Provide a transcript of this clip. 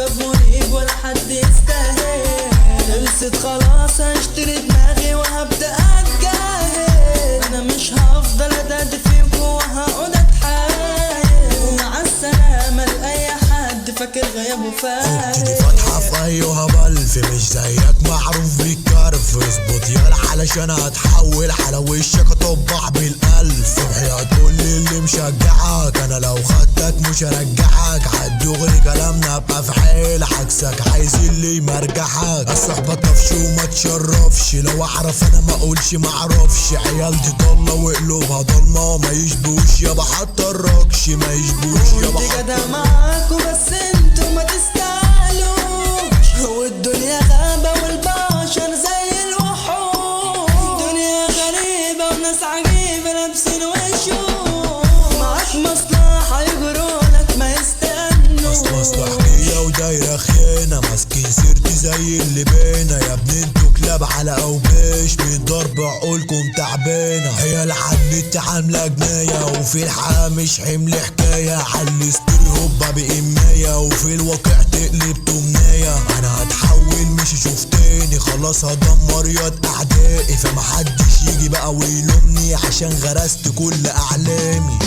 كوكب مريب ولا حد يستاهل. خلصت خلاص هشتري دماغي وهبدأ اتجاهل. انا مش هفضل اداد فيكوا وهقعد اتحايل. ومع السلامة لأي حد فاكر غيابه فايت. خدتني فاتحة في ايوه بلف، مش زيك معروف بالكرف. اظبط يالا علشان هتحول على وشك اطبح بالالف. صبحي هتقولي اللي مشجعك، انا لو خدتك مش هرجعك. عالدغري كلامنا ابقى في حيل، عكسك عايز اللي يمرجحك. الصحبة طفش وما تشرفش، لو اعرف انا ما اقولش معرفش. عيال دي ضالة وقلوبها ضلمة، ما يشبوش يابا حتى الركش، ما يشبوش يابا كنت حتى جدع معاكوا بس انتوا ما تستاهلوش. والدنيا غابة والبشر زي الوحوش. الدنيا غريبة وناس عجيبة لابسين وشوش. معاك مصلحة يجرولك ما يستنوش. مصلحجية ودايرة خيانة، ماسكين سيرتي زي اللي بينا. يا ابني انتوا كلاب على اوباش، بالضرب عقولكم تعبانة. هي العدت عاملة جناية، وفي الحقيقة مش حمل حكاية. عالستوري هوبا بإماية، وفي الواقع تقلب تمناية. انا هتحول مش اشوف تاني، خلاص هدمر ياض اعدائي. فمحدش يجي بقى ويلومني عشان غرست كل احلامي.